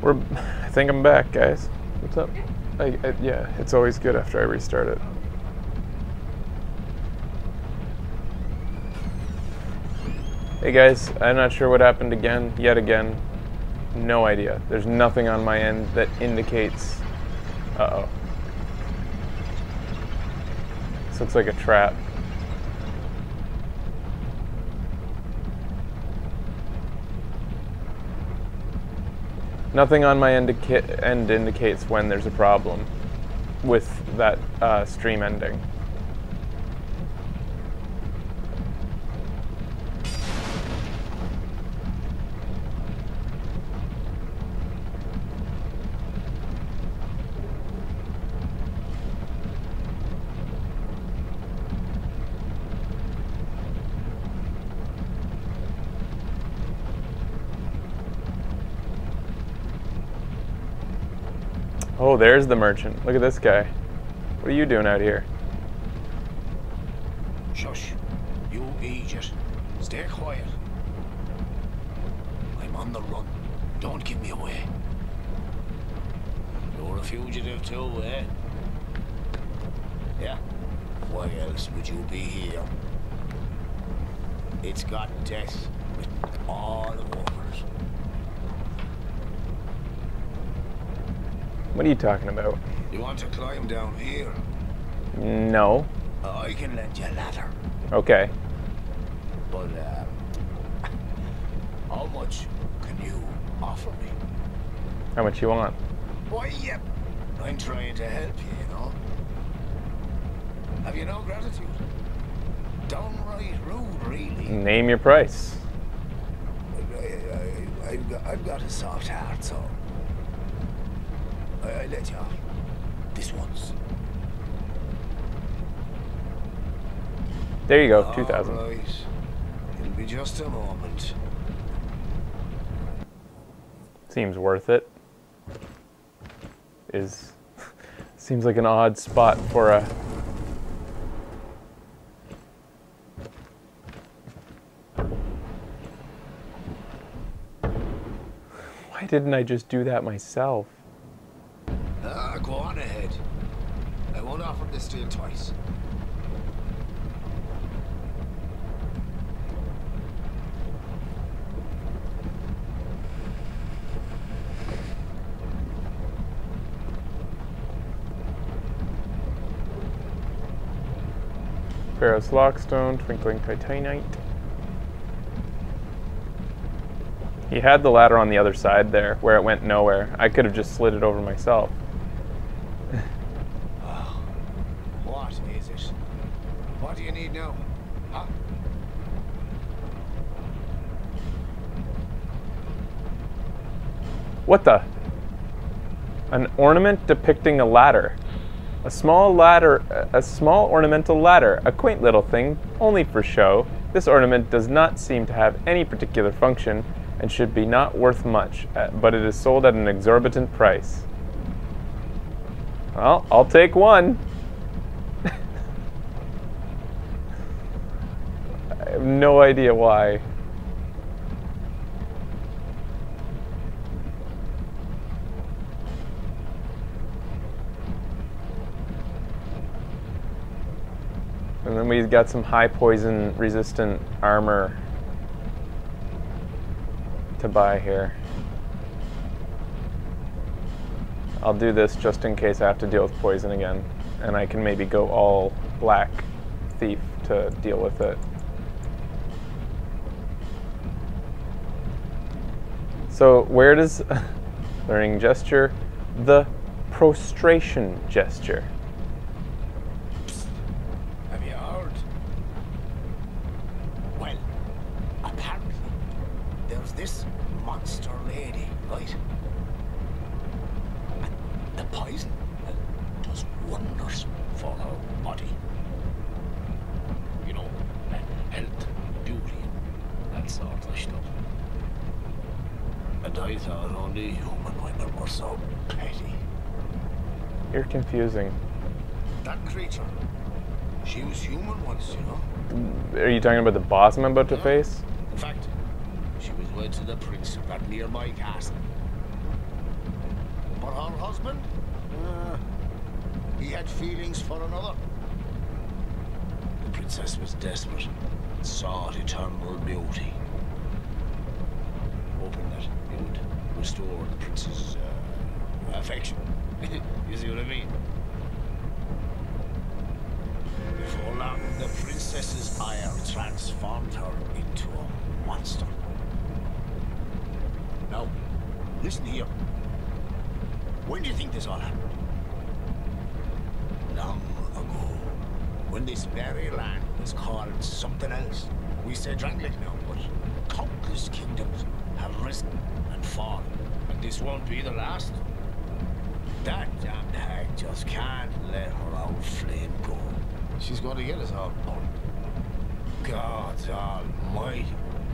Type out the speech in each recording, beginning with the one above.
I think I'm back, guys. What's up? Yeah, it's always good after I restart it. Hey guys, I'm not sure what happened yet again. No idea. There's nothing on my end that indicates... Uh-oh. This looks like a trap. Nothing on my end indicates when there's a problem with that stream ending. Oh, there's the merchant. Look at this guy. What are you doing out here? Shush. You idiot. Stay quiet. I'm on the run. Don't give me away. You're a fugitive too, eh? Yeah. Why else would you be here? It's got death written all over it. What are you talking about? You want to climb down here? No. I can lend you a ladder. Okay. But, how much can you offer me? How much you want? Why, yep. I'm trying to help you, you know? Have you no gratitude? Downright rude, really. Name your price. I've got a soft heart, so... I let you off. This once. There you go, 2,000. All right. It'll be just a moment. Seems worth it. Seems like an odd spot for a... Why didn't I just do that myself? Go on ahead. I won't offer this to you twice. Ferrous Lockstone, Twinkling Titanite. He had the ladder on the other side there, where it went nowhere. I could have just slid it over myself. What is it? What do you need now? Huh? What the? An ornament depicting a ladder. A small ornamental ladder, a quaint little thing, only for show. This ornament does not seem to have any particular function and should be not worth much, but it is sold at an exorbitant price. Well, I'll take one. I have no idea why. And then we've got some high poison resistant armor to buy here. I'll do this just in case I have to deal with poison again, and I can maybe go all black thief to deal with it. So where does learning gesture, the prostration gesture? Have you heard? Well, apparently there's this monster lady, right? And the poison does wonders for her body. You know, health, beauty, that sort of stuff. And I thought only human women were so petty. You're confusing. That creature, she was human once, you know? Are you talking about the boss I'm about to face? In fact, she was wed to the prince of that nearby castle. But her husband? He had feelings for another. The princess was desperate and sought eternal beauty. Hoping that it would restore the prince's affection. You see what I mean? Before long, the princess's ire transformed her into a monster. Now, listen here. When do you think this all happened? Long ago, when this very land was called something else. We say Drangleic now, but countless kingdoms have risen and fallen, and this won't be the last. That damned hag just can't let her old flame go. She's going to get us all burned. God almighty,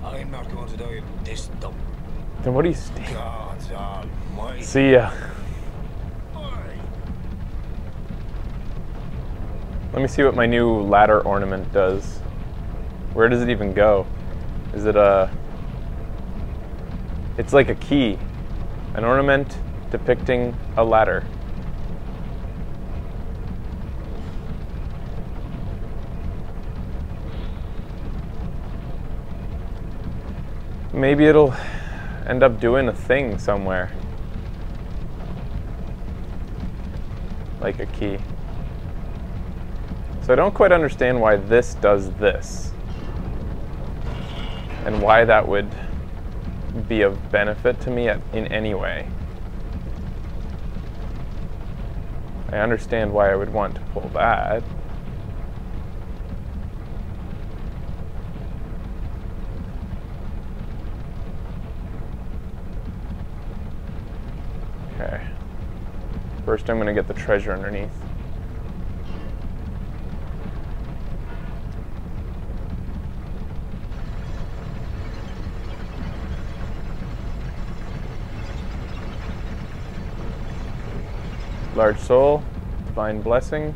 I'm not going to die this dumb. Then what do you stand? God almighty. See ya. Let me see what my new ladder ornament does. Where does it even go? Is it a... It's like a key. An ornament depicting a ladder. Maybe it'll end up doing a thing somewhere. Like a key. So I don't quite understand why this does this. And why that would be of benefit to me in any way. I understand why I would want to pull that. Okay. First I'm going to get the treasure underneath. Large soul, divine blessing.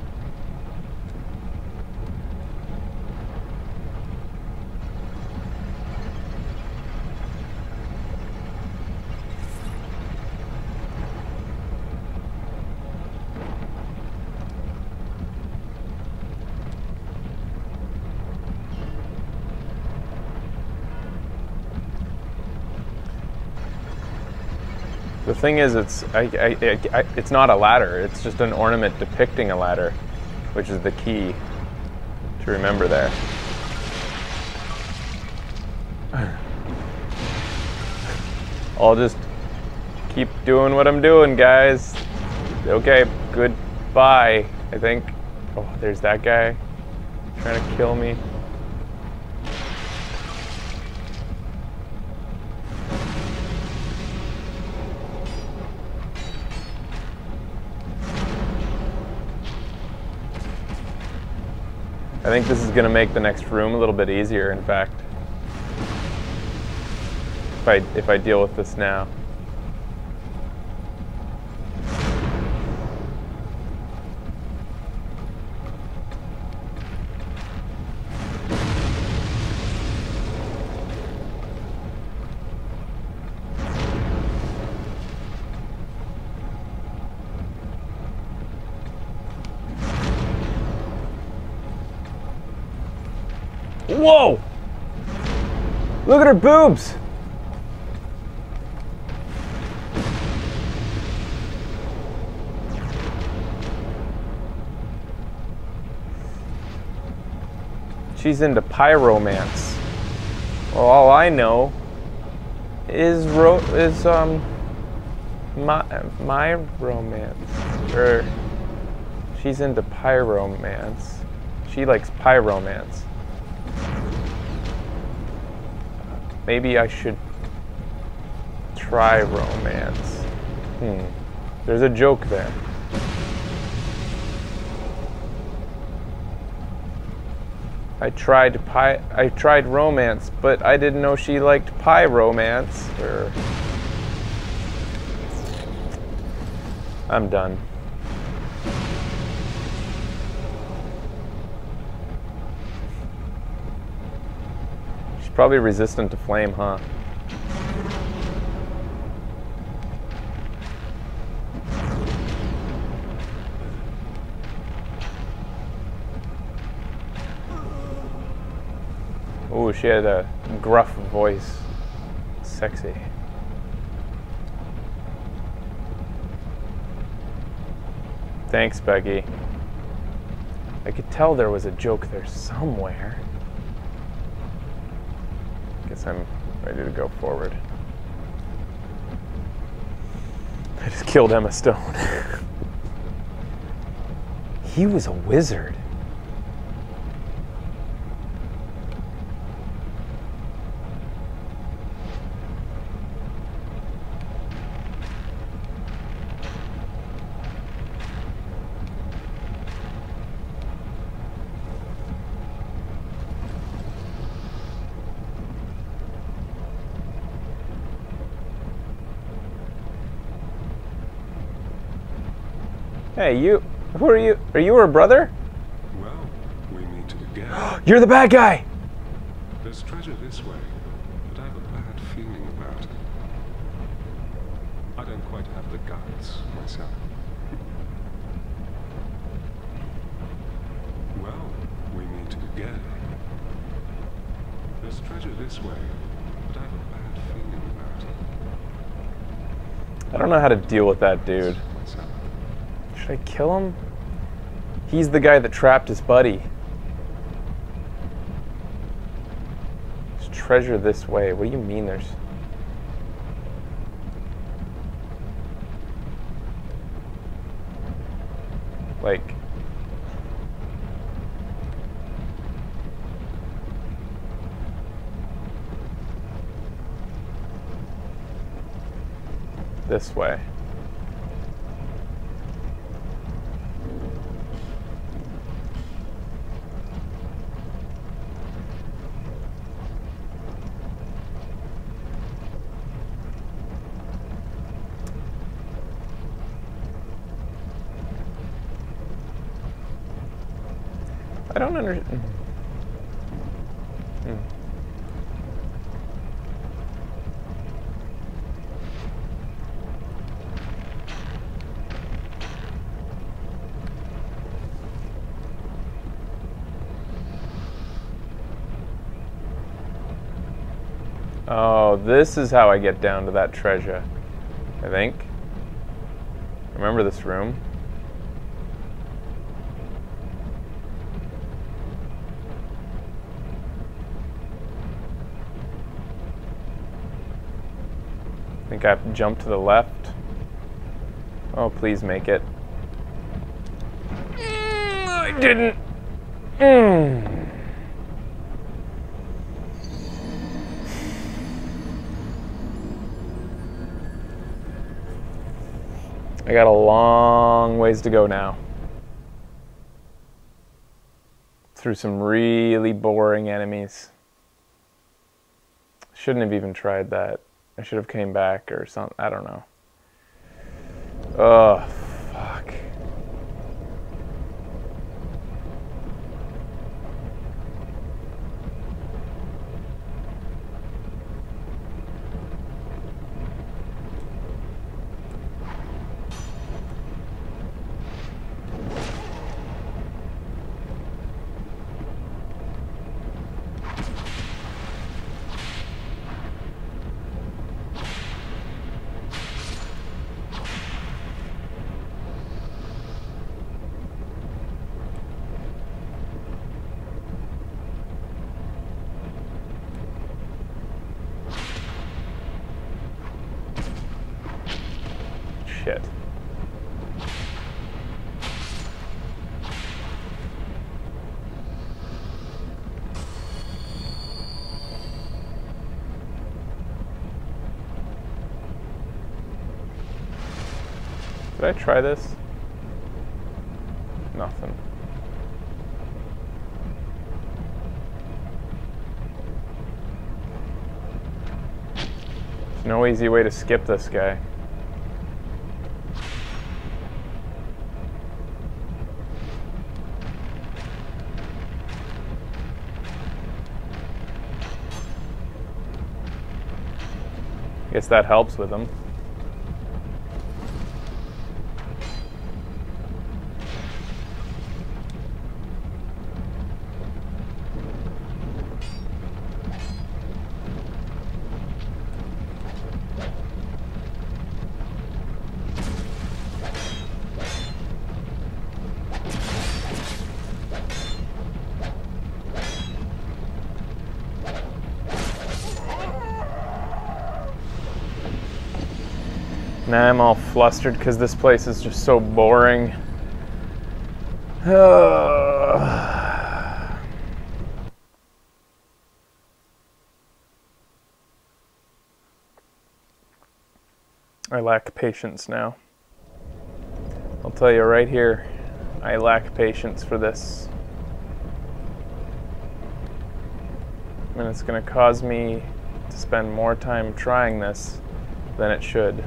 The thing is, it's not a ladder. It's just an ornament depicting a ladder, which is the key to remember there. I'll just keep doing what I'm doing, guys. Okay, goodbye, I think. Oh, there's that guy trying to kill me. I think this is going to make the next room a little bit easier, in fact. If I deal with this now. Whoa! Look at her boobs! She's into pyromance. Well, all I know is my romance. Or she's into pyromance. She likes pyromance. Maybe I should try romance. There's a joke there. I tried romance, but I didn't know she liked pyromance. I'm done. Probably resistant to flame, huh? Ooh, she had a gruff voice. Sexy. Thanks, Becky. I could tell there was a joke there somewhere. Guess I'm ready to go forward. I just killed Emma Stone. He was a wizard. Hey, you. Who are you? Are you her brother? Well, we meet again. You're the bad guy! There's treasure this way, but I have a bad feeling about it. I don't quite have the guts myself. Well, we meet again. There's treasure this way, but I have a bad feeling about it. I don't know how to deal with that dude. Myself. Should I kill him? He's the guy that trapped his buddy. There's treasure this way. What do you mean there's... Like... This way. I don't understand. Oh, this is how I get down to that treasure, I think. Remember this room? I think I have to jump to the left. Oh, please make it. I didn't. I got a long ways to go now. Through some really boring enemies. Shouldn't have even tried that. I should have came back or something. I don't know. Oh, fuck. Shit. Did I try this? Nothing. There's no easy way to skip this guy. Guess that helps with him. Now I'm all flustered because this place is just so boring. I lack patience now. I'll tell you right here, I lack patience for this. And it's going to cause me to spend more time trying this than it should.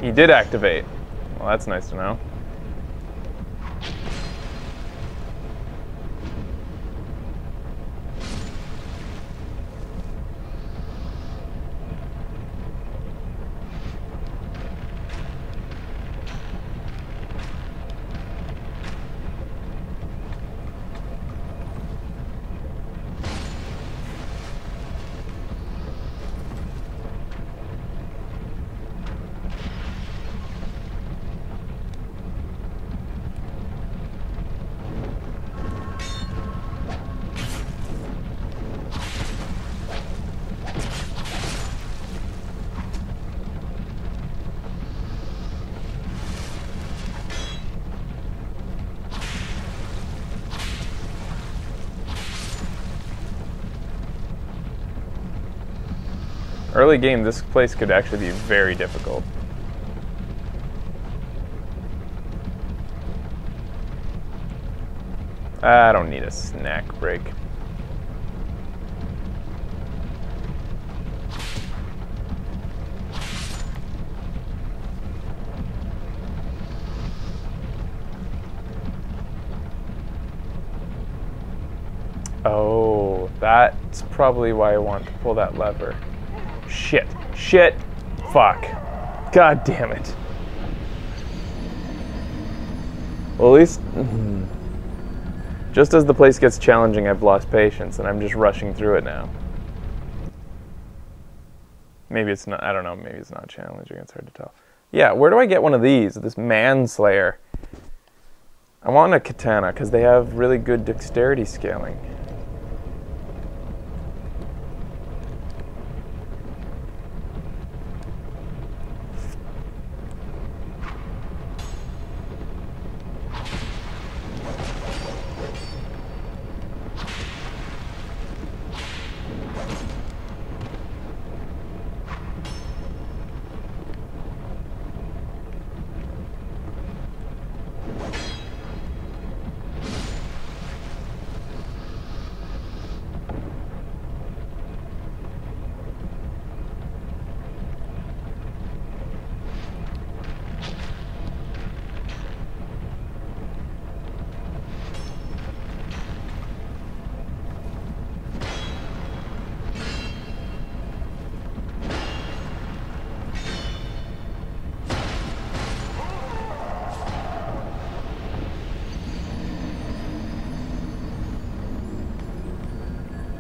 He did activate. Well, that's nice to know. Early game, this place could actually be very difficult. I don't need a snack break. Oh, that's probably why I want to pull that lever. Shit. Shit. Fuck. God damn it. Well, at least... just as the place gets challenging, I've lost patience, and I'm just rushing through it now. Maybe it's not... I don't know. Maybe it's not challenging. It's hard to tell. Yeah, where do I get one of these? This manslayer. I want a katana, because they have really good dexterity scaling.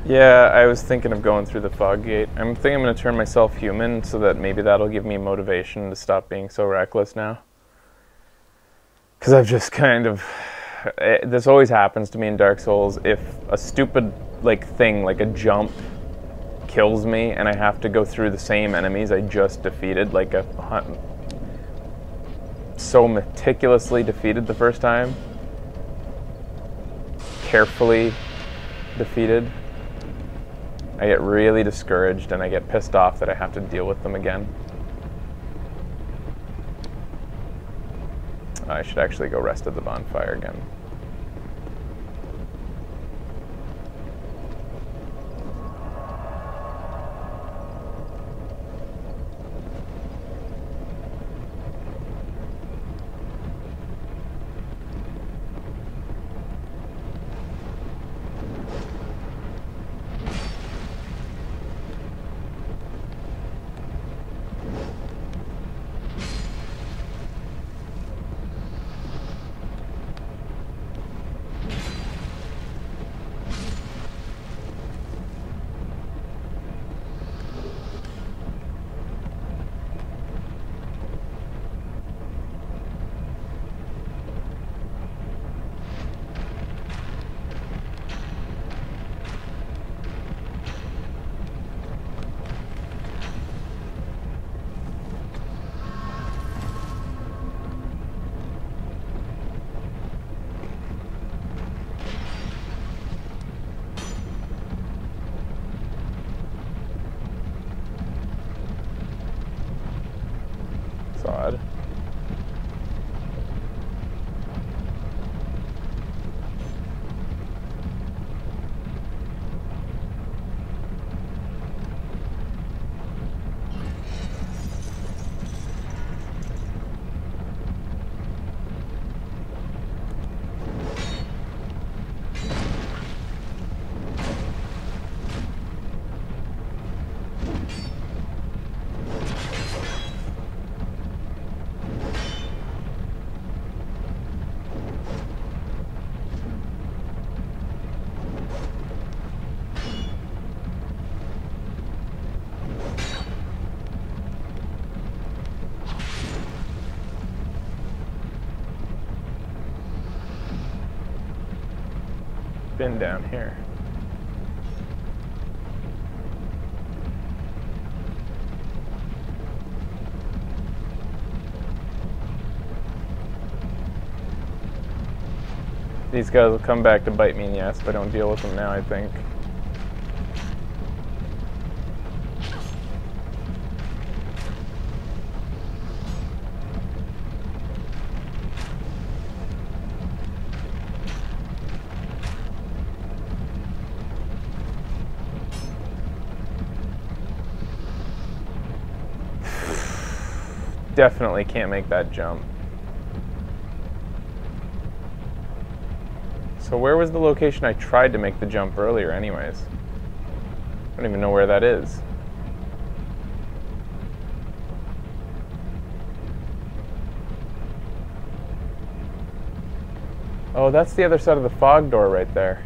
Yeah, I was thinking of going through the fog gate. I'm thinking I'm going to turn myself human so that maybe that'll give me motivation to stop being so reckless now. Because I've just kind of... this always happens to me in Dark Souls. If a stupid thing, like a jump, kills me and I have to go through the same enemies I just defeated, so meticulously defeated the first time, carefully defeated, I get really discouraged and I get pissed off that I have to deal with them again. I should actually go rest at the bonfire again. odd. Been down here. These guys will come back to bite me in the ass if I don't deal with them now, I think. Definitely can't make that jump. So where was the location I tried to make the jump earlier anyways? I don't even know where that is. Oh, that's the other side of the fog door right there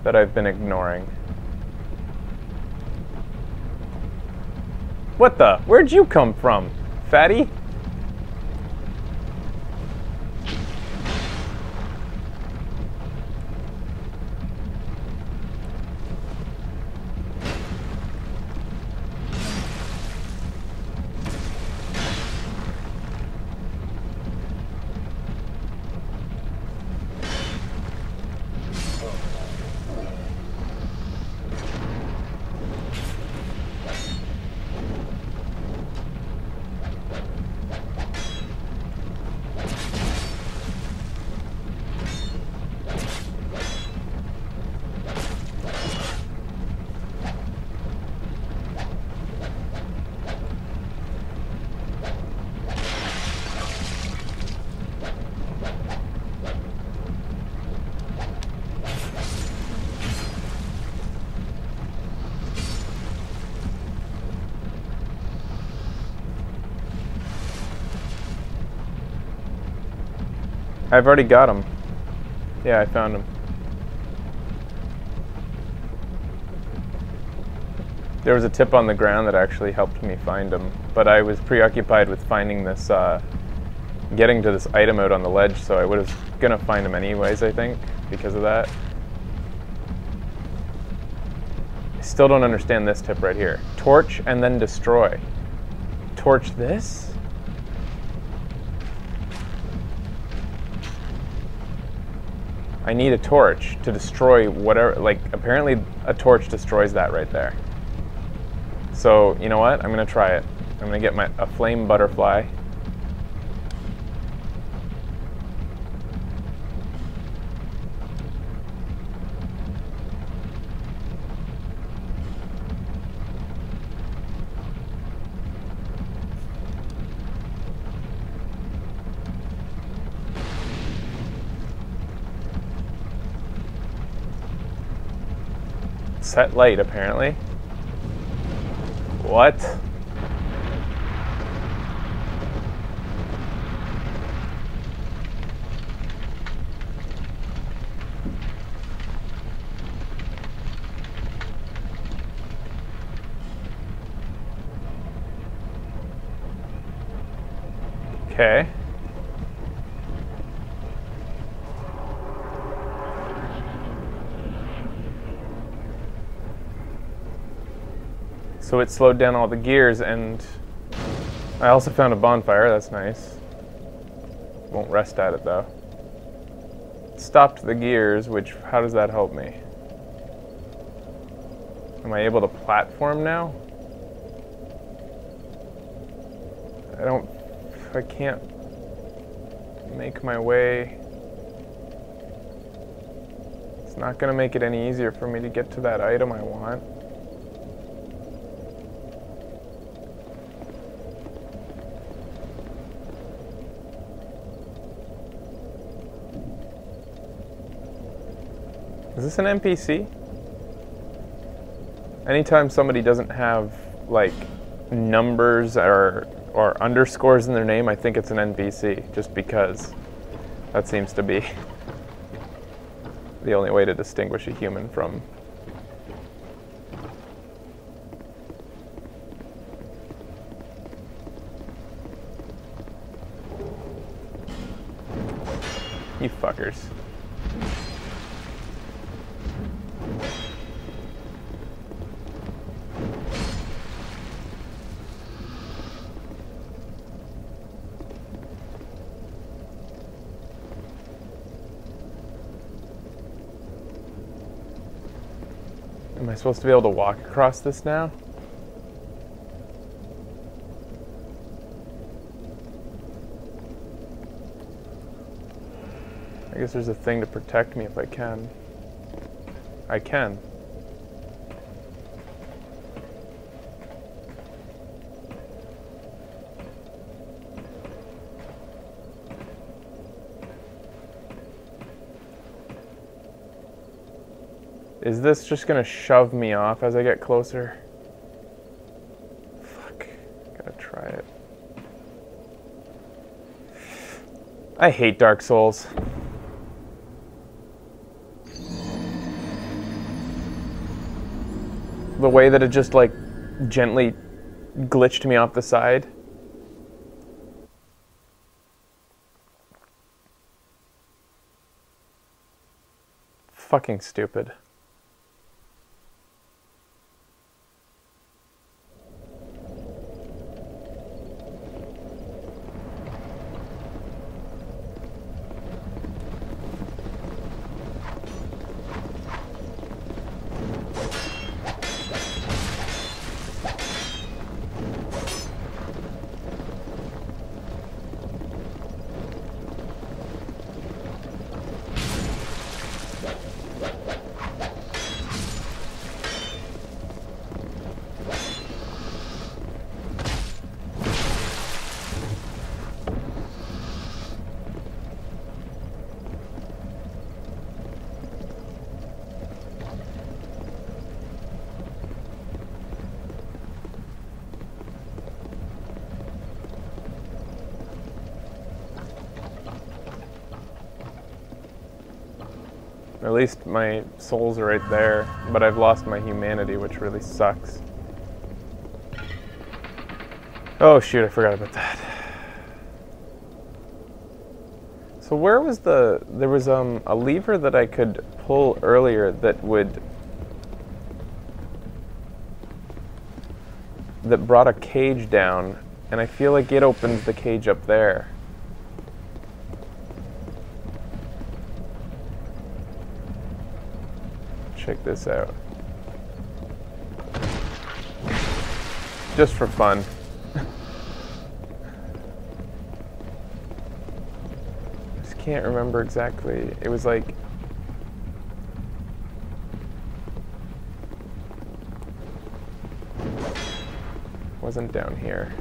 that I've been ignoring. What the? Where'd you come from, fatty? I've already got him. Yeah, I found him. There was a tip on the ground that actually helped me find him, but I was preoccupied with finding this, getting to this item out on the ledge, so I was gonna find him anyways, I think, because of that. I still don't understand this tip right here. Torch and then destroy. Torch this? I need a torch to destroy whatever, like, apparently a torch destroys that right there. So, you know what? I'm gonna try it. I'm gonna get a flame butterfly. Set light, apparently. What? Okay. So it slowed down all the gears, and I also found a bonfire. That's nice. Won't rest at it though. Stopped the gears, which, how does that help me? Am I able to platform now? I can't make my way. It's not gonna make it any easier for me to get to that item I want. Is this an NPC? Anytime somebody doesn't have, like, numbers or underscores in their name, I think it's an NPC, just because that seems to be the only way to distinguish a human from... You fuckers. Am I supposed to be able to walk across this now? I guess there's a thing to protect me if I can. I can. Is this just gonna shove me off as I get closer? Fuck. Gotta try it. I hate Dark Souls. The way that it just, like, gently glitched me off the side. Fucking stupid. At least my souls are right there, but I've lost my humanity, which really sucks. Oh shoot, I forgot about that. So where was there was a lever that I could pull earlier that brought a cage down, and I feel like it opens the cage up there. Check this out. Just for fun. Just can't remember exactly. It was like... wasn't down here.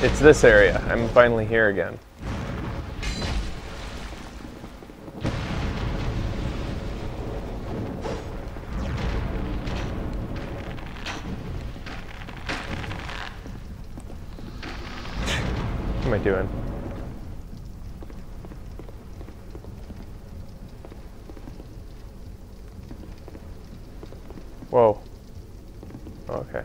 It's this area. I'm finally here again. What am I doing? Whoa. Okay.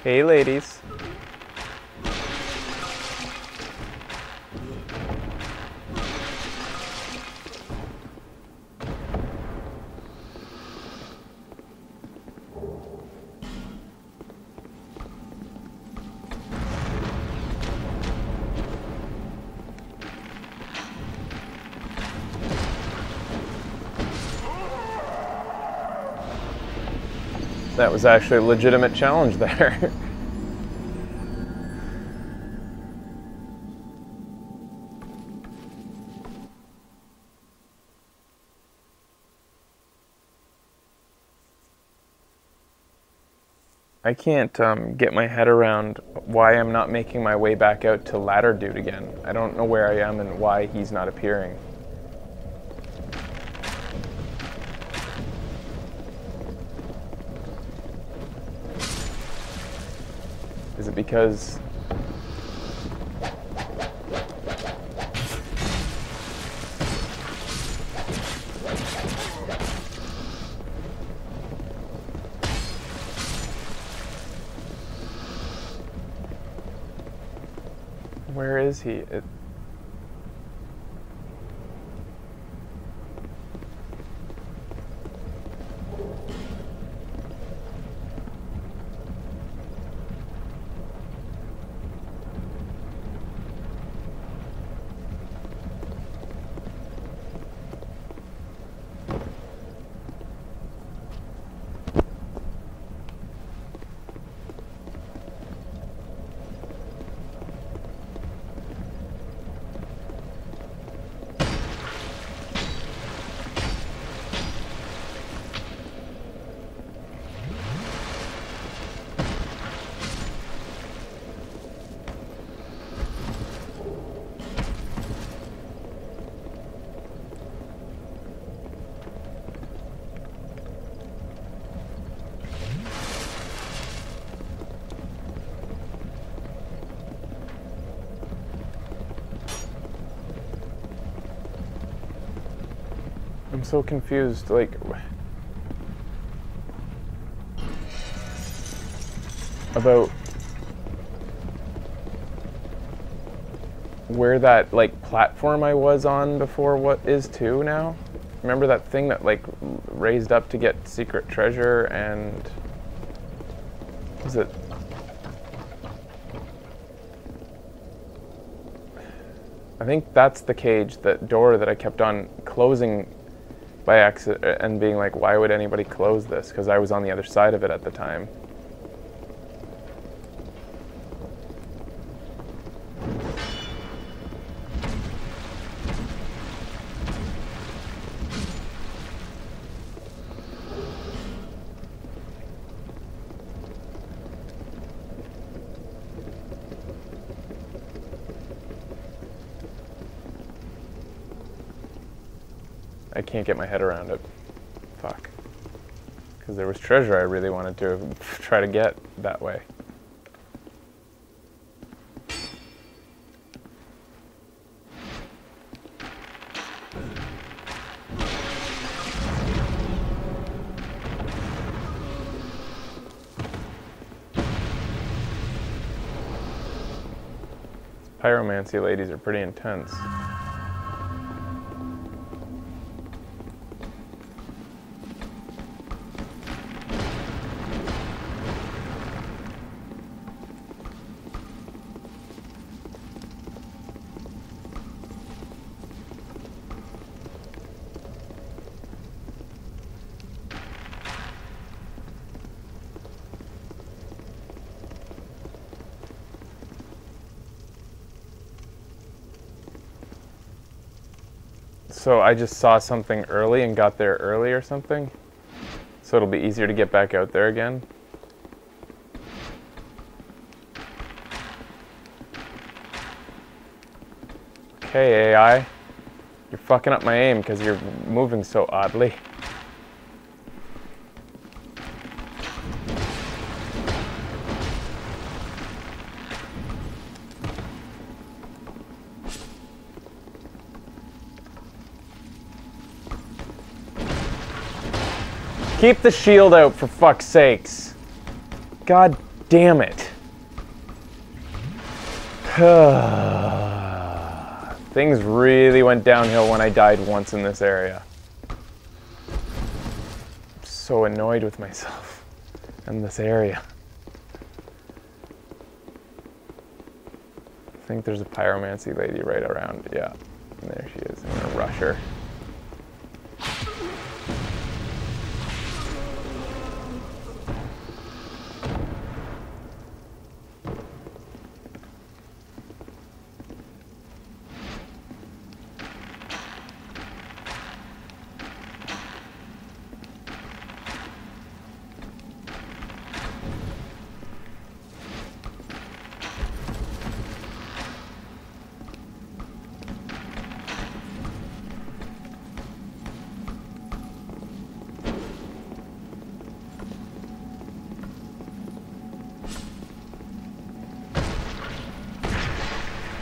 Hey, ladies. That was actually a legitimate challenge there. I can't get my head around why I'm not making my way back out to Ladder Dude again. I don't know where I am and why he's not appearing. Is it because... Where is he? I'm so confused, like... about... where that, like, platform I was on before what is 2 now? Remember that thing that, like, raised up to get secret treasure and... was it... I think that's the cage, that door that I kept on closing by accident and being like, why would anybody close this? Because I was on the other side of it at the time. I can't get my head around it. Fuck. Because there was treasure I really wanted to try to get that way. Pyromancy ladies are pretty intense. So I just saw something early and got there early or something? So it'll be easier to get back out there again? Okay, AI. You're fucking up my aim because you're moving so oddly. Keep the shield out, for fuck's sakes. God damn it. Things really went downhill when I died once in this area. I'm so annoyed with myself in this area. I think there's a pyromancy lady right around. Yeah, there she is. I'm gonna rush her.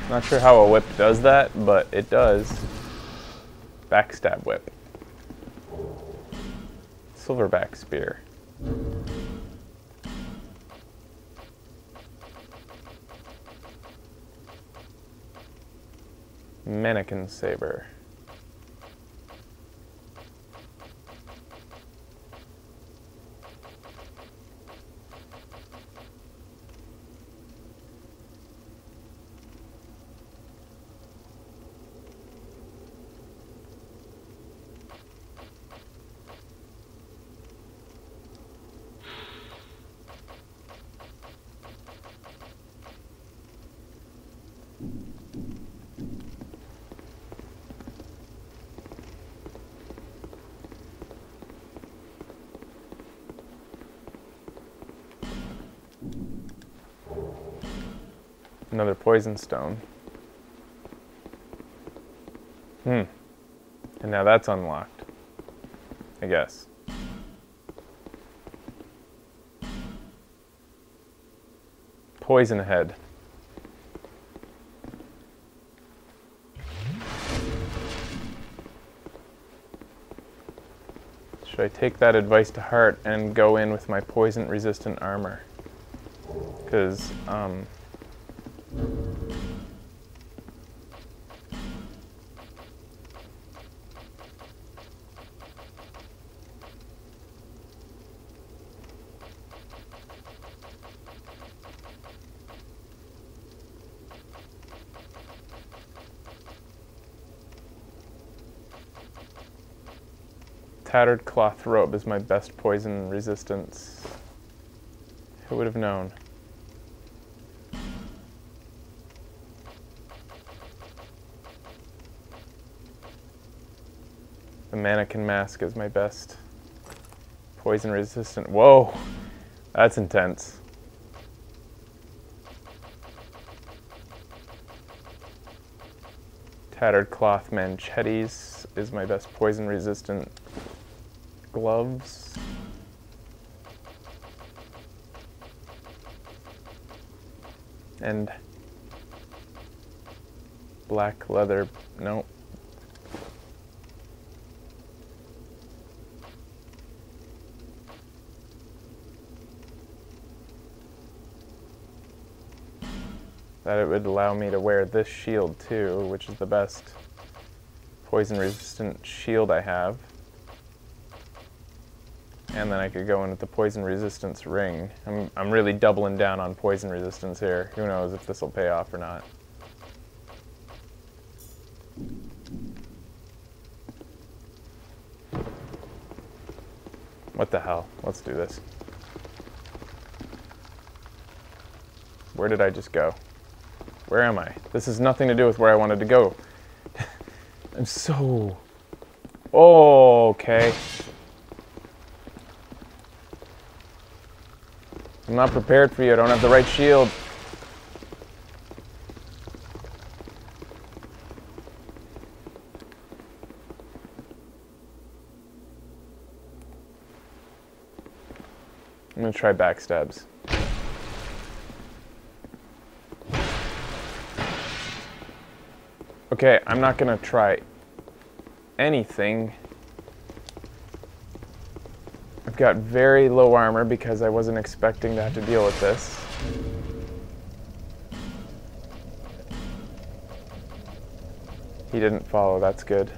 Not sure how a whip does that, but it does. Backstab whip. Silverback spear. Mannequin saber. Another poison stone. And now that's unlocked, I guess. Poison head. Should I take that advice to heart and go in with my poison resistant armor? Because, tattered cloth robe is my best poison resistance. Who would have known? The mannequin mask is my best poison resistant. Whoa, that's intense. Tattered cloth manchettes is my best poison resistant. Gloves. And black leather, nope. That it would allow me to wear this shield too, which is the best poison resistant shield I have. And then I could go in with the poison resistance ring. I'm really doubling down on poison resistance here. Who knows if this will pay off or not. What the hell? Let's do this. Where did I just go? Where am I? This has nothing to do with where I wanted to go. I'm so... Oh, okay. I'm not prepared for you. I don't have the right shield. I'm gonna try backstabs. Okay, I'm not gonna try anything I've got very low armor because I wasn't expecting to have to deal with this. He didn't follow, that's good.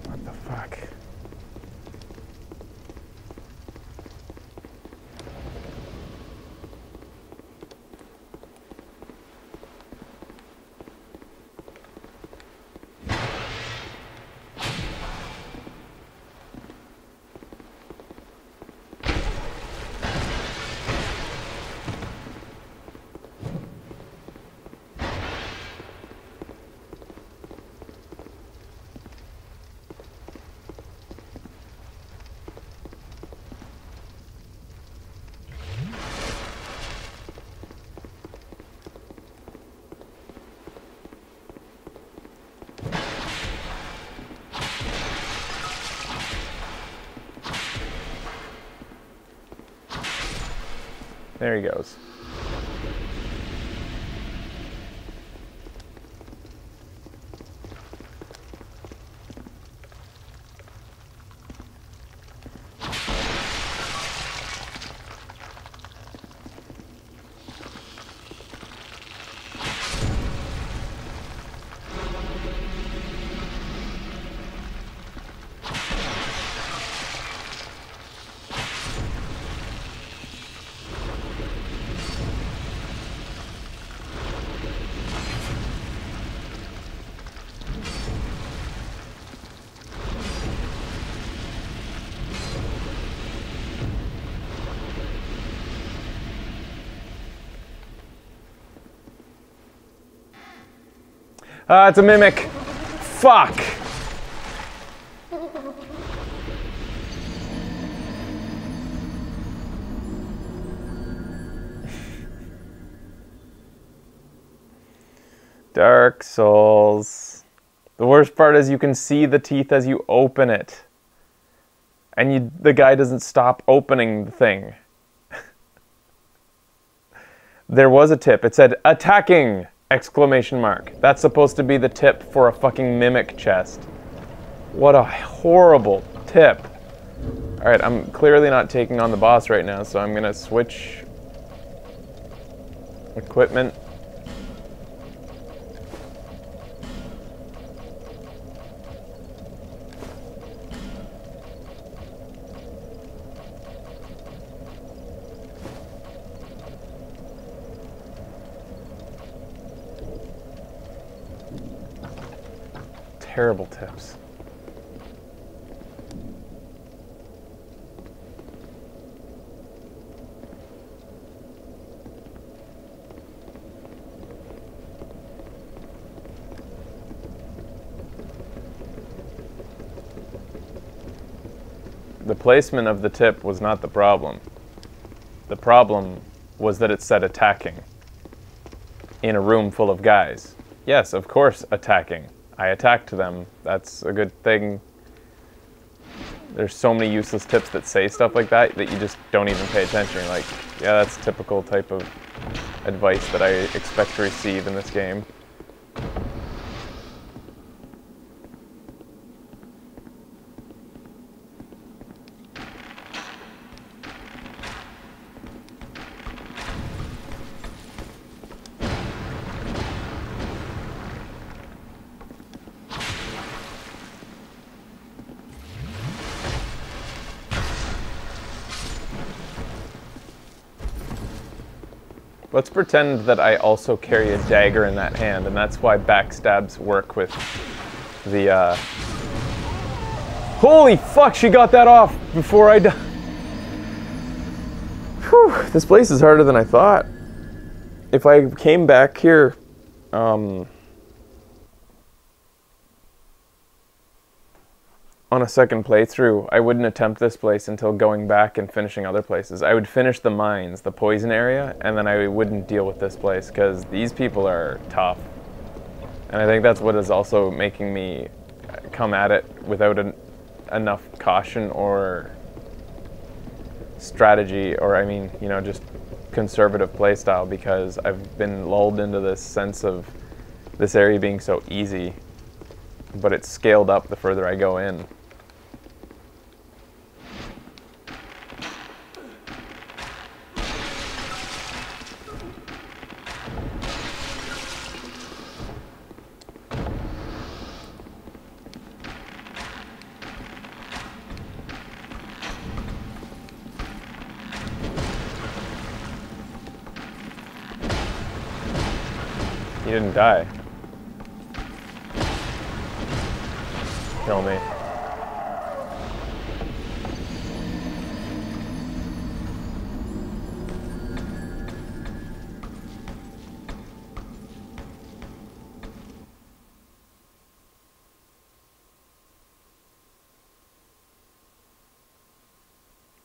What the fuck? There he goes. It's a mimic. Fuck. Dark Souls. The worst part is you can see the teeth as you open it. And the guy doesn't stop opening the thing. There was a tip. It said, attacking! Exclamation mark. That's supposed to be the tip for a fucking mimic chest. What a horrible tip. Alright, I'm clearly not taking on the boss right now, so I'm gonna switch equipment. Terrible tips. The placement of the tip was not the problem. The problem was that it said attacking in a room full of guys. Yes, of course, attacking. I attacked them. That's a good thing. There's so many useless tips that say stuff like that that you just don't even pay attention. You're like, yeah, that's typical type of advice that I expect to receive in this game. Let's pretend that I also carry a dagger in that hand, and that's why backstabs work with the, Holy fuck, she got that off before I died. Whew, this place is harder than I thought. If I came back here, on a second playthrough, I wouldn't attempt this place until going back and finishing other places. I would finish the mines, the poison area, and then I wouldn't deal with this place because these people are tough. And I think that's what is also making me come at it without enough caution or strategy, or I mean, you know, just conservative playstyle, because I've been lulled into this sense of this area being so easy, but it's scaled up the further I go in. He didn't die. Kill me.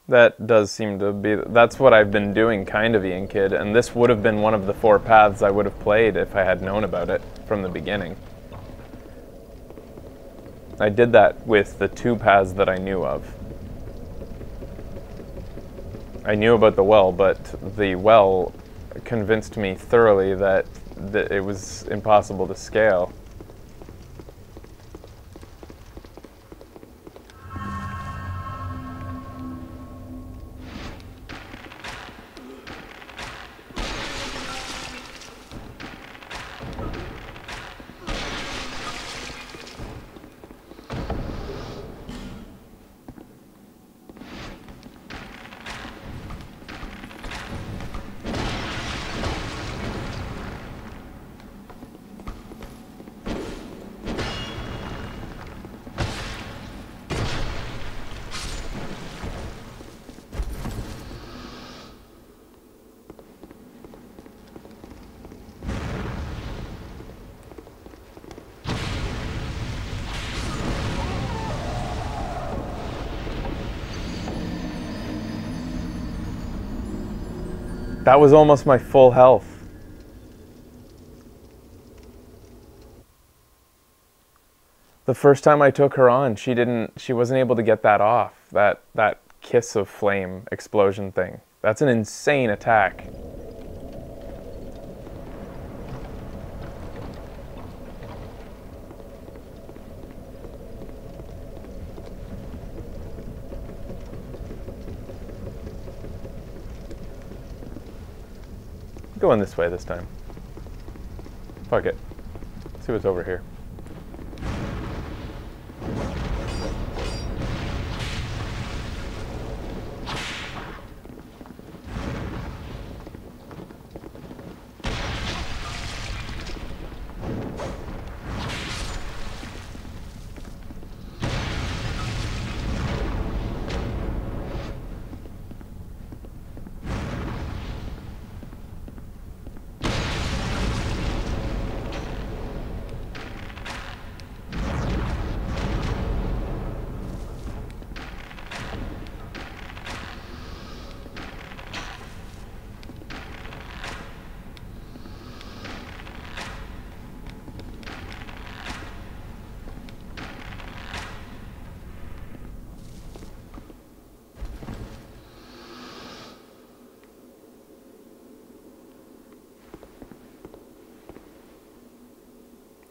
That does seem to be, that's what I've been doing kind of, Ian Kid, and this would have been one of the 4 paths I would have played if I had known about it from the beginning. I did that with the 2 paths that I knew of. I knew about the well, but the well convinced me thoroughly that it was impossible to scale. That was almost my full health. The first time I took her on, she wasn't able to get that off. That kiss of flame explosion thing. That's an insane attack. Going this way this time. Fuck it. Let's see what's over here.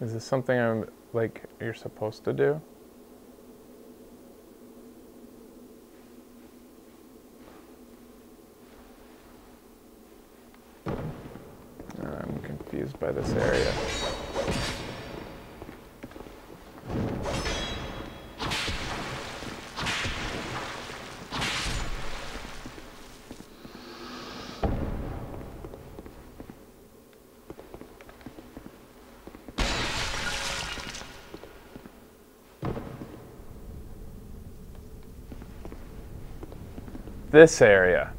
Is this something you're supposed to do? I'm confused by this area. This area.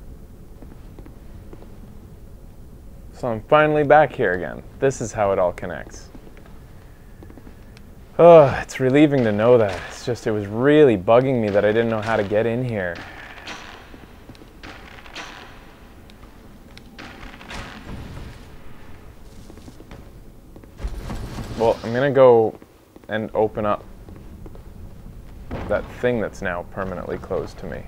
So I'm finally back here again. This is how it all connects. Oh, it's relieving to know that. It's just, it was really bugging me that I didn't know how to get in here. Well, I'm gonna go and open up that thing that's now permanently closed to me.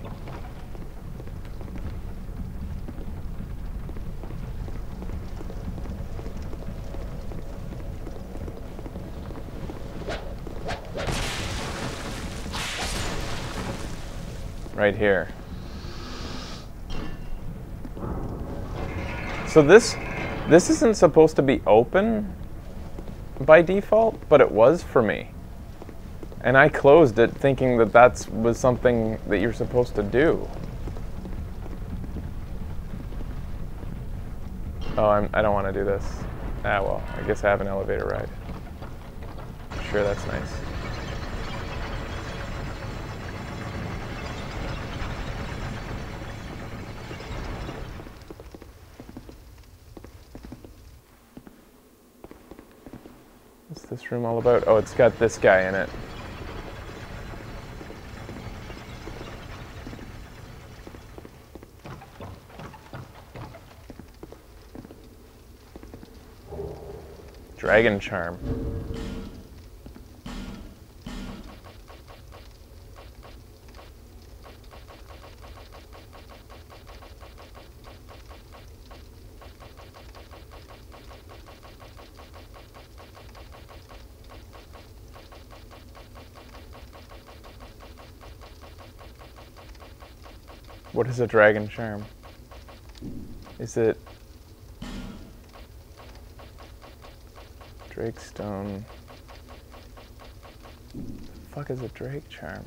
right here. So this isn't supposed to be open by default, but it was for me. And I closed it thinking that was something that you're supposed to do. Oh, I don't want to do this. Ah, well, I guess I have an elevator ride. Sure, that's nice. What's this room all about? Oh, it's got this guy in it. Dragon charm. What is a dragon charm? Is it Drake stone? The fuck is a Drake charm?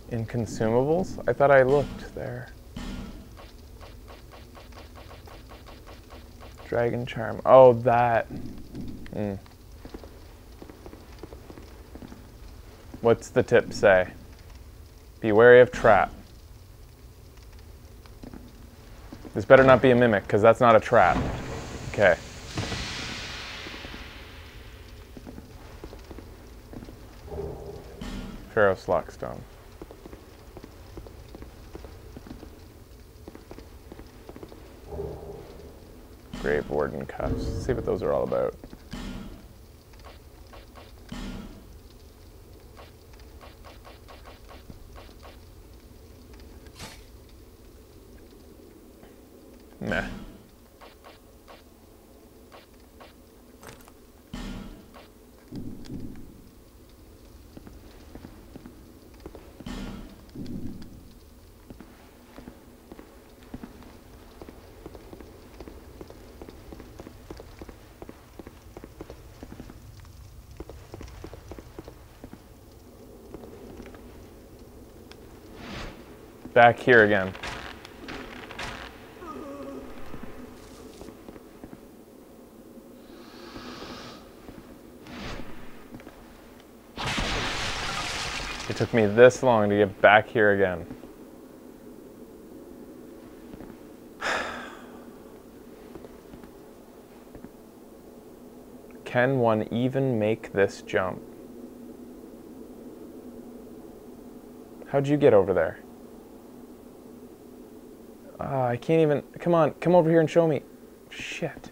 In consumables? I thought I looked there. Dragon charm. Oh, that. What's the tip say? Be wary of trap. This better not be a mimic, because that's not a trap. Okay. Pharaoh's Lockstone. Grave Warden cuffs. Let's see what those are all about. Meh. Back here again. It took me this long to get back here again. Can one even make this jump? How'd you get over there? I can't even... Come on, come over here and show me. Shit.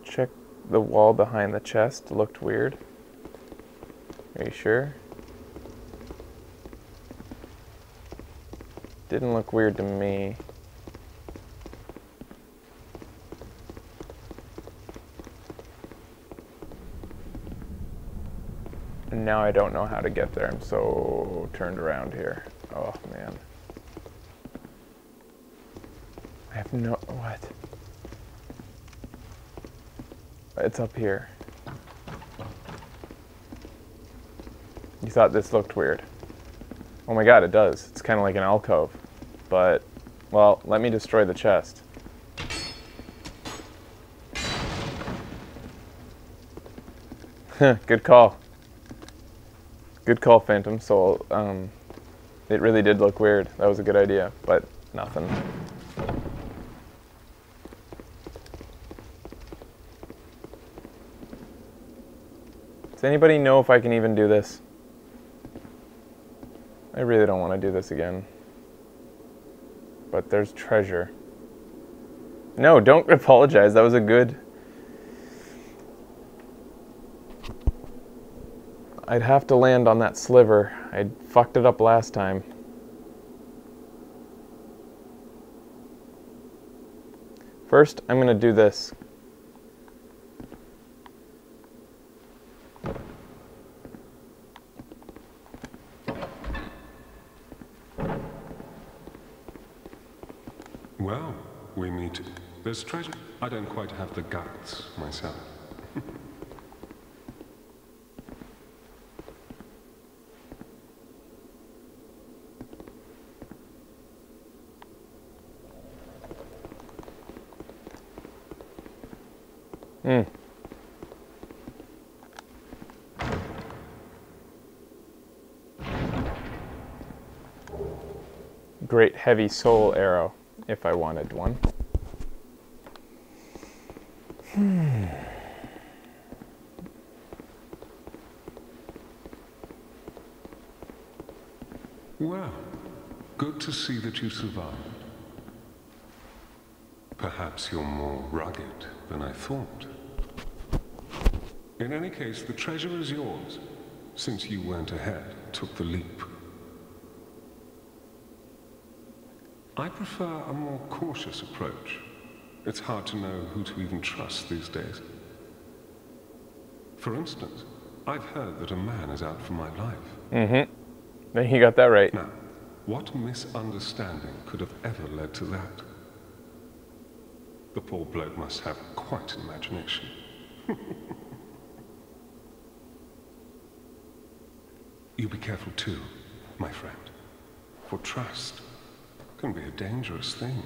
Check the wall behind the chest. Looked weird. Are you sure? Didn't look weird to me. And now I don't know how to get there. I'm so turned around here. Oh, man. I have no... What? It's up here. You thought this looked weird. Oh my god, it does. It's kind of like an alcove. But, well, let me destroy the chest. Good call. Good call, Phantom Soul. It really did look weird. That was a good idea, but nothing. Does anybody know if I can even do this? I really don't want to do this again. But there's treasure. No, don't apologize. That was a good... I'd have to land on that sliver. I fucked it up last time. First, I'm going to do this. Well, we meet. There's treasure. I don't quite have the guts myself. Great heavy soul arrow, if I wanted one. Well, good to see that you survived. Perhaps you're more rugged than I thought. In any case, the treasure is yours, since you weren't ahead, took the leap. I prefer a more cautious approach. It's hard to know who to even trust these days. For instance, I've heard that a man is out for my life. Mm-hmm. You got that right. Now, what misunderstanding could have ever led to that? The poor bloke must have quite an imagination. You be careful too, my friend, for trust can be a dangerous thing.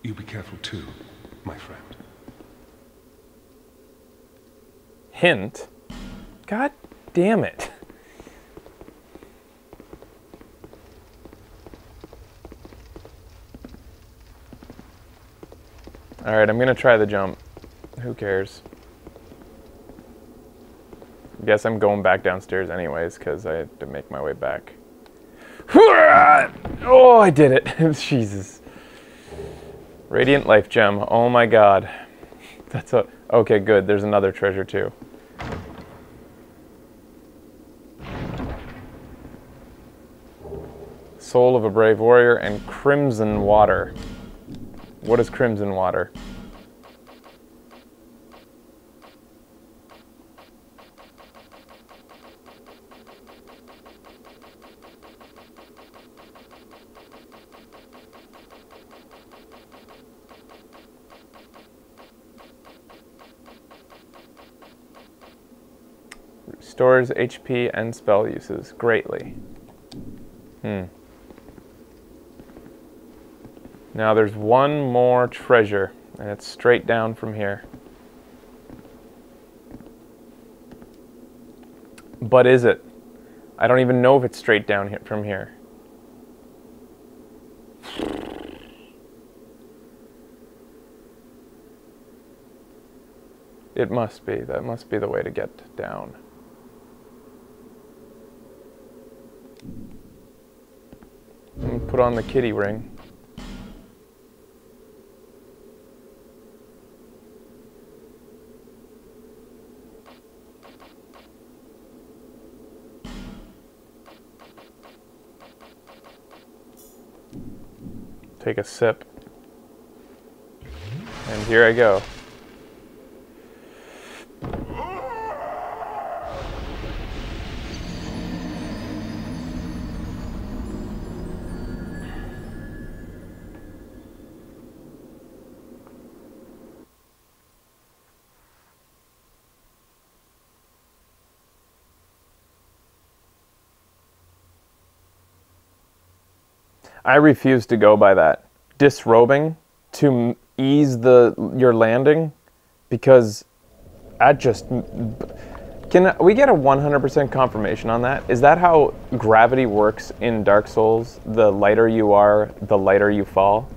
You be careful too, my friend. Hint? God damn it. Alright, I'm gonna try the jump. Who cares? Guess I'm going back downstairs anyways, because I had to make my way back. Oh, I did it. Jesus. Radiant life gem. Oh my god. That's a... Okay, good. There's another treasure too. Soul of a brave warrior and crimson water. What is crimson water? Restores HP and spell uses greatly. Now there's one more treasure, and it's straight down from here. But is it? I don't even know if it's straight down here from here. It must be. That must be the way to get down. Put on the kitty ring. Take a sip. And here I go. I refuse to go by that. Disrobing to ease your landing, because that just... Can we get a 100% confirmation on that? Is that how gravity works in Dark Souls? The lighter you are, the lighter you fall?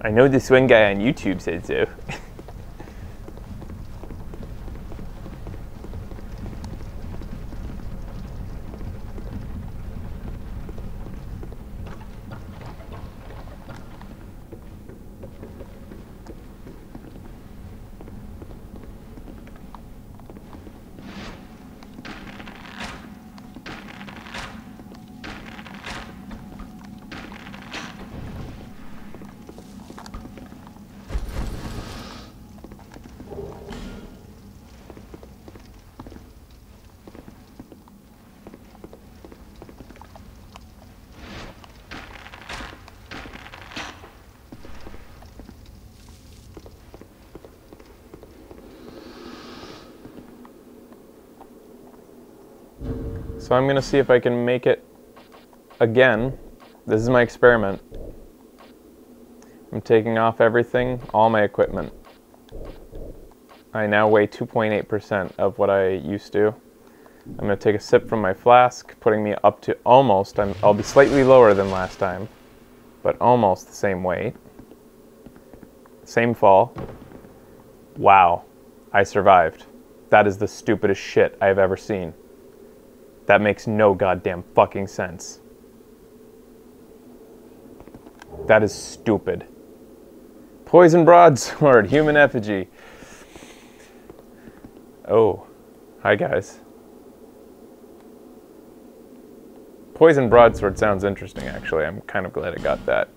I know this one guy on YouTube said so. So I'm going to see if I can make it again. This is my experiment. I'm taking off everything, all my equipment. I now weigh 2.8% of what I used to. I'm going to take a sip from my flask, putting me up to almost, I'll be slightly lower than last time, but almost the same weight. Same fall. Wow, I survived. That is the stupidest shit I've ever seen. That makes no goddamn fucking sense. That is stupid. Poison broadsword, human effigy. Oh, hi guys. Poison broadsword sounds interesting, actually. I'm kind of glad I got that.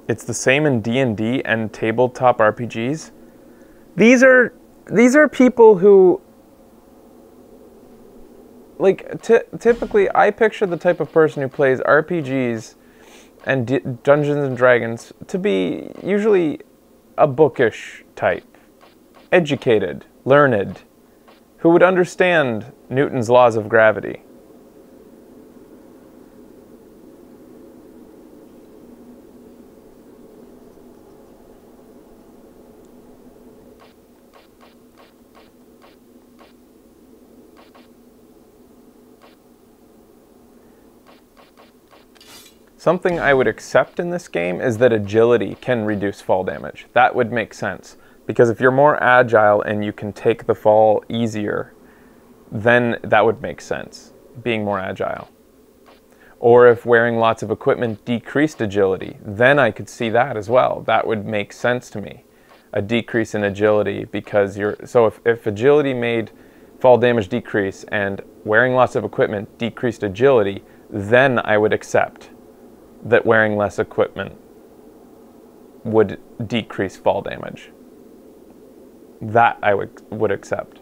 It's the same in D&D and tabletop RPGs. These are people who, like, typically I picture the type of person who plays RPGs and Dungeons and Dragons to be usually a bookish type, educated, learned, who would understand Newton's laws of gravity. Something I would accept in this game is that agility can reduce fall damage. That would make sense. Because if you're more agile and you can take the fall easier, then that would make sense, being more agile. Or if wearing lots of equipment decreased agility, then I could see that as well. That would make sense to me. A decrease in agility because so if agility made fall damage decrease and wearing lots of equipment decreased agility, then I would accept that wearing less equipment would decrease fall damage. That I would accept.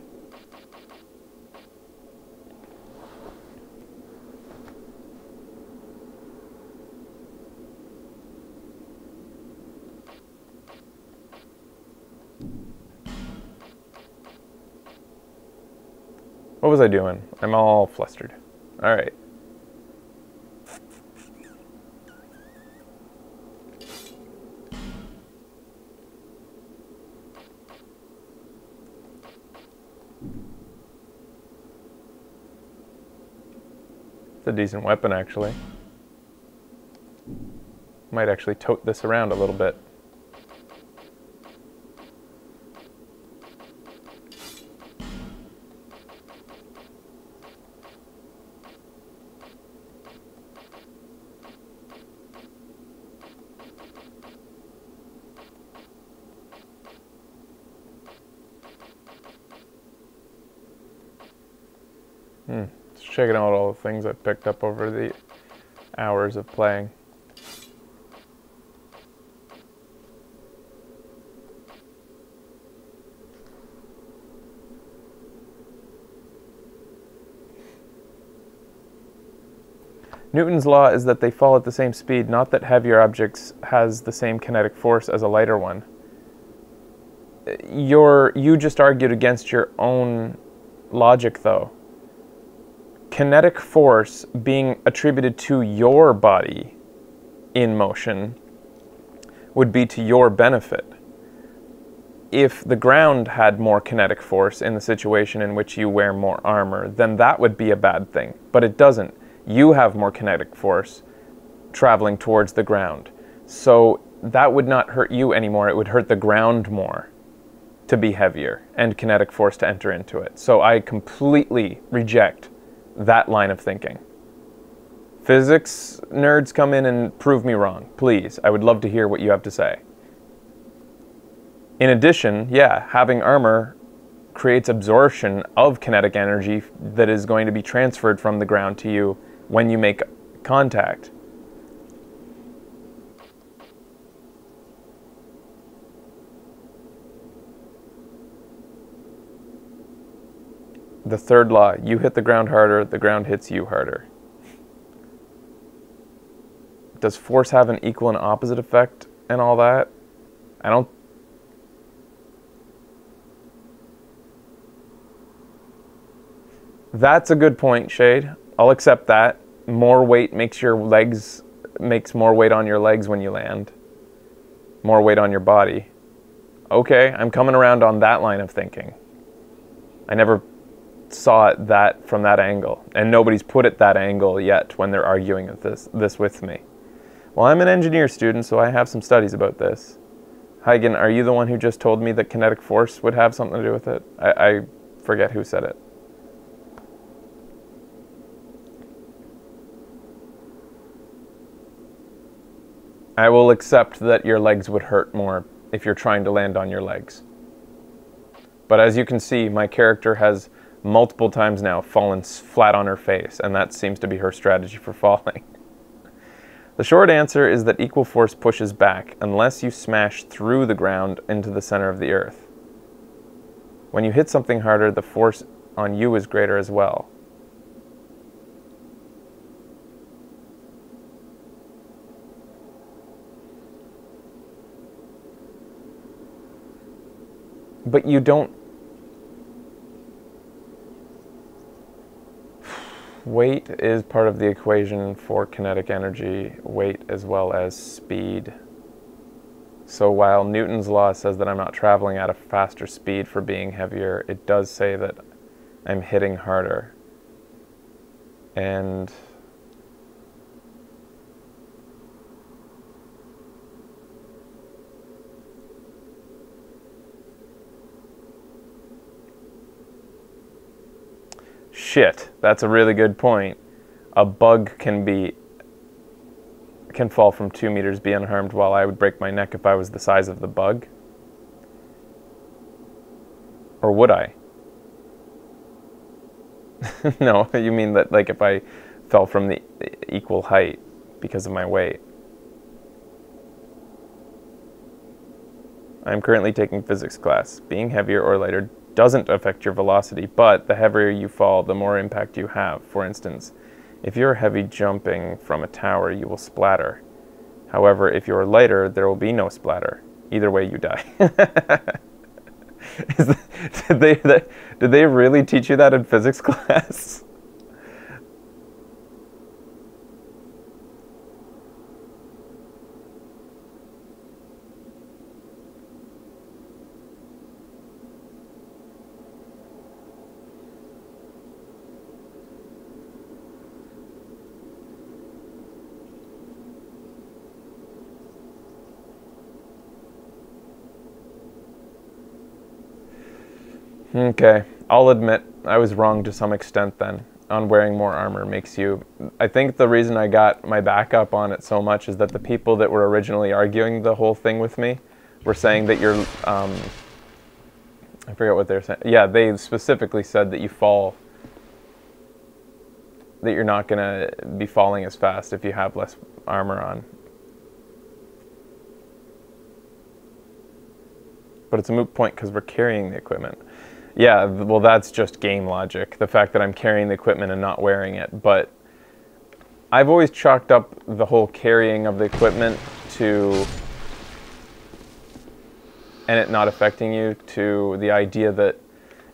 What was I doing? I'm all flustered. All right. It's a decent weapon, actually. Might actually tote this around a little bit. Just checking out all the things I picked up over the hours of playing. Newton's law is that they fall at the same speed, not that heavier objects has the same kinetic force as a lighter one. You just argued against your own logic, though. Kinetic force being attributed to your body in motion would be to your benefit. If the ground had more kinetic force in the situation in which you wear more armor, then that would be a bad thing. But it doesn't. You have more kinetic force traveling towards the ground. So that would not hurt you anymore. It would hurt the ground more to be heavier and kinetic force to enter into it. So I completely reject that line of thinking. Physics nerds, come in and prove me wrong, please. I would love to hear what you have to say. In addition, yeah, having armor creates absorption of kinetic energy that is going to be transferred from the ground to you when you make contact. The third law, you hit the ground harder, the ground hits you harder. Does force have an equal and opposite effect and all that? I don't. That's a good point, Shade. I'll accept that. More weight makes more weight on your legs when you land. More weight on your body. Okay, I'm coming around on that line of thinking. I never saw it from that angle, and nobody's put it that angle yet when they're arguing this with me. Well, I'm an engineer student, so I have some studies about this. Huygen, are you the one who just told me that kinetic force would have something to do with it? I forget who said it. I will accept that your legs would hurt more if you're trying to land on your legs. But as you can see, my character has multiple times now fallen flat on her face, and that seems to be her strategy for falling. The short answer is that equal force pushes back unless you smash through the ground into the center of the earth. When you hit something harder, the force on you is greater as well. But you don't... Weight is part of the equation for kinetic energy, weight as well as speed. So while Newton's law says that I'm not traveling at a faster speed for being heavier, it does say that I'm hitting harder. And shit, that's a really good point. A bug can fall from 2 meters, be unharmed, while I would break my neck if I was the size of the bug. Or would I? No, you mean that like if I fell from the equal height because of my weight. I'm currently taking physics class. Being heavier or lighter doesn't affect your velocity, but the heavier you fall, the more impact you have. For instance, if you're heavy jumping from a tower, you will splatter. However, if you're lighter, there will be no splatter. Either way, you die. Did they really teach you that in physics class? Okay, I'll admit I was wrong to some extent then on wearing more armor makes you... I think the reason I got my back up on it so much is that the people that were originally arguing the whole thing with me were saying that you're... I forget what they were saying. Yeah, they specifically said that you fall... that you're not going to be falling as fast if you have less armor on. But it's a moot point because we're carrying the equipment. Yeah, well, that's just game logic, the fact that I'm carrying the equipment and not wearing it. But I've always chalked up the whole carrying of the equipment to, and it not affecting you, to the idea that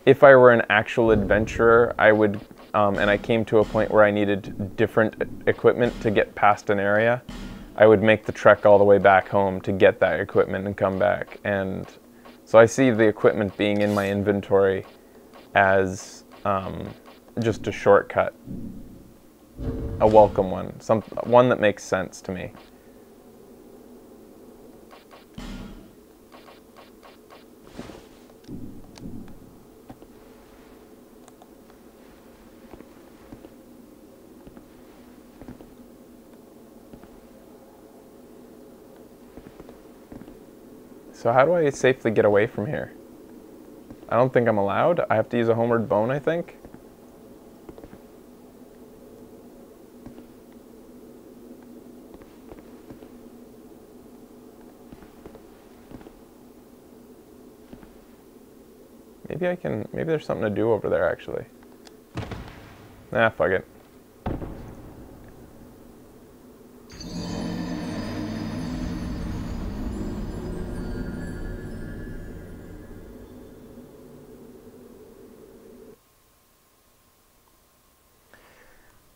if I were an actual adventurer, I would, and I came to a point where I needed different equipment to get past an area, I would make the trek all the way back home to get that equipment and come back. And so I see the equipment being in my inventory as just a shortcut, a welcome one, one that makes sense to me. So how do I safely get away from here? I don't think I'm allowed. I have to use a homeward bone, I think. Maybe I can, maybe there's something to do over there actually. Nah, fuck it.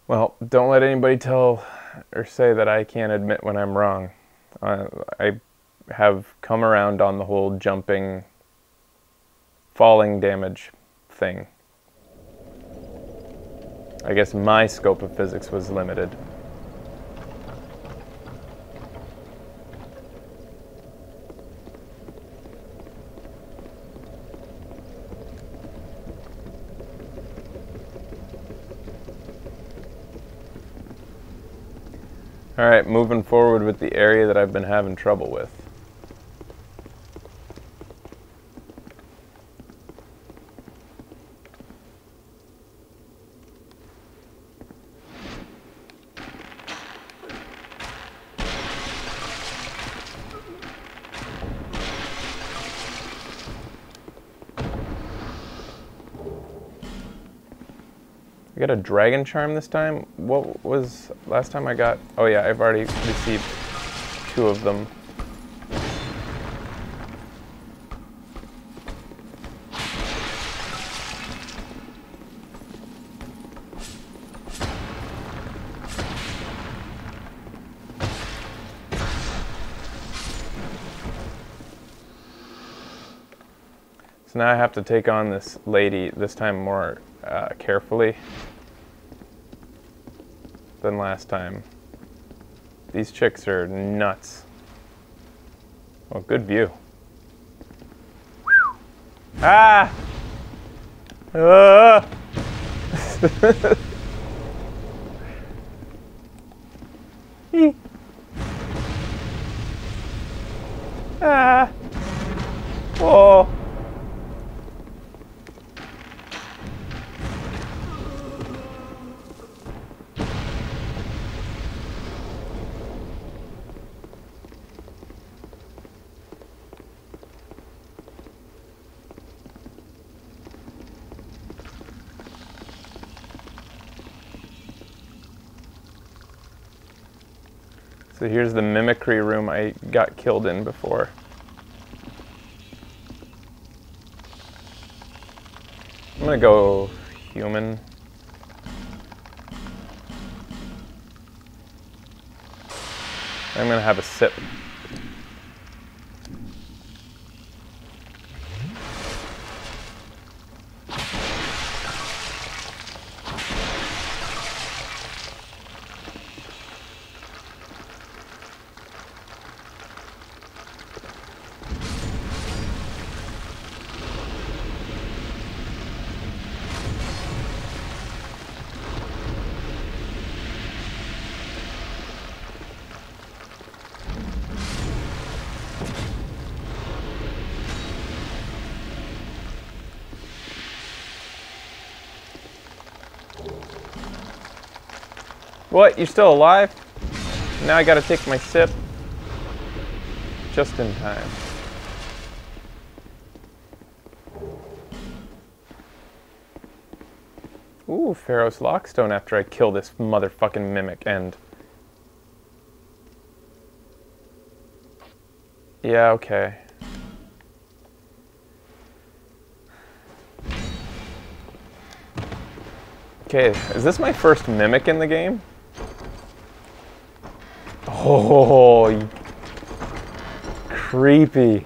Well, don't let anybody tell or say that I can't admit when I'm wrong. I have come around on the whole jumping, falling damage thing. I guess my scope of physics was limited. Alright, moving forward with the area that I've been having trouble with. I got a dragon charm this time. What was last time I got? Oh yeah, I've already received 2 of them. So now I have to take on this lady, this time more carefully than last time. These chicks are nuts. Oh, good view. Ah! Ah! Ah! Oh! So here's the mimicry room I got killed in before. I'm gonna go human. I'm gonna have a sip. What? You're still alive? Now I gotta take my sip. Just in time. Ooh, Pharaoh's Lockstone after I kill this motherfucking mimic and... Yeah, okay. Okay, is this my first mimic in the game? Oh, creepy.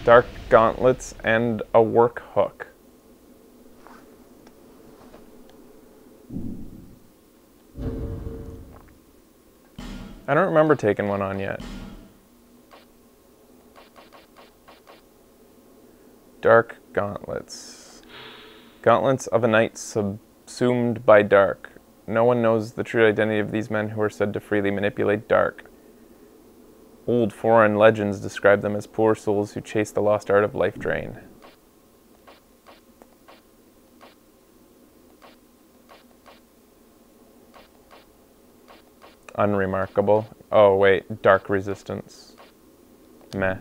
Dark gauntlets and a work hook. I don't remember taking one on yet. Dark gauntlets. Gauntlets of a night subsumed by dark. No one knows the true identity of these men who are said to freely manipulate dark. Old foreign legends describe them as poor souls who chase the lost art of life drain. Unremarkable. Oh wait, dark resistance. Meh.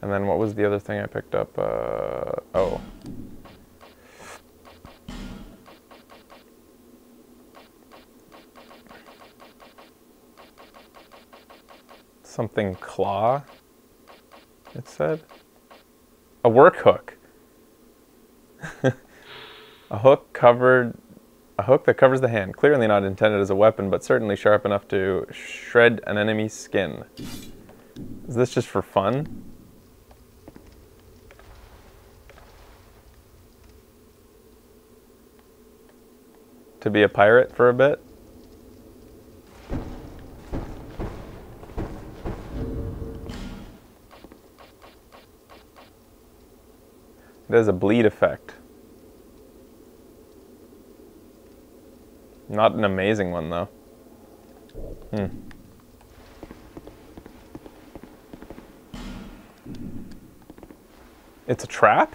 And then what was the other thing I picked up? Oh. Something claw, it said. A work hook. A hook that covers the hand. Clearly not intended as a weapon, but certainly sharp enough to shred an enemy's skin. Is this just for fun? To be a pirate for a bit? It has a bleed effect. Not an amazing one, though. It's a trap?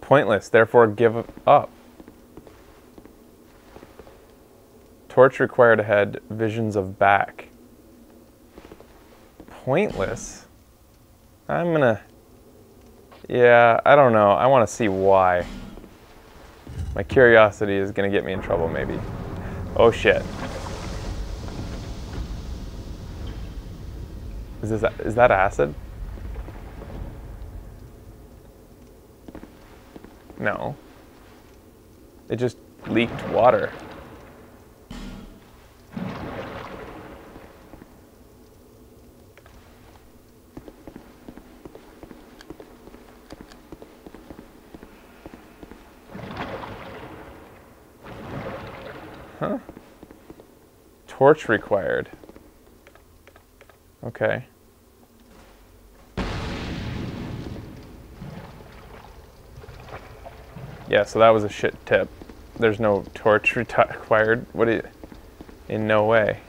Pointless, therefore give up. Torch required ahead, visions of back. Pointless? I'm gonna... Yeah, I don't know. I want to see why. My curiosity is gonna get me in trouble, maybe. Oh shit. Is that acid? No. It just leaked water. Huh? Torch required. Okay. Yeah, so that was a shit tip. There's no torch required. What do you... In no way.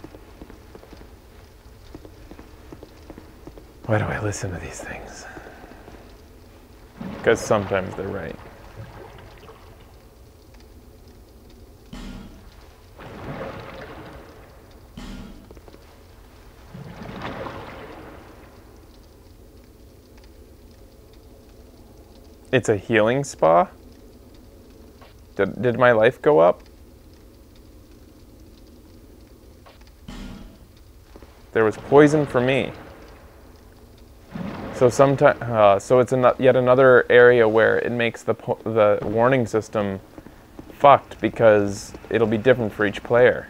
Why do I listen to these things? Because sometimes they're right. It's a healing spa? Did my life go up? There was poison for me. So so it's yet another area where it makes the warning system fucked because it'll be different for each player.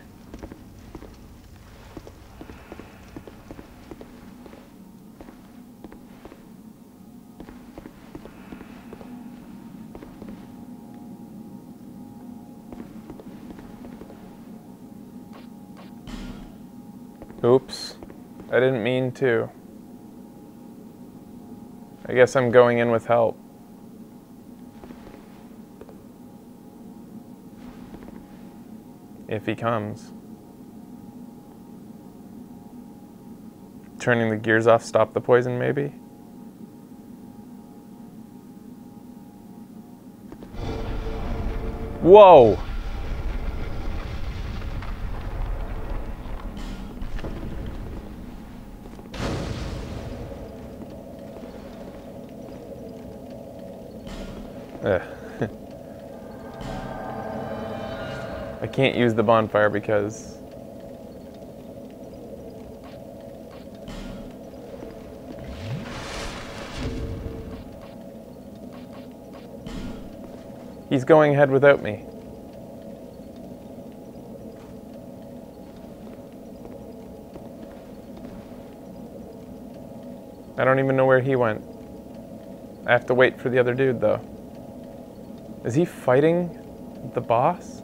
Oops, I didn't mean to. I guess I'm going in with help. If he comes. Turning the gears off, stop the poison, maybe? Whoa! I can't use the bonfire because He's going ahead without me. I don't even know where he went. I have to wait for the other dude, though. Is he fighting the boss?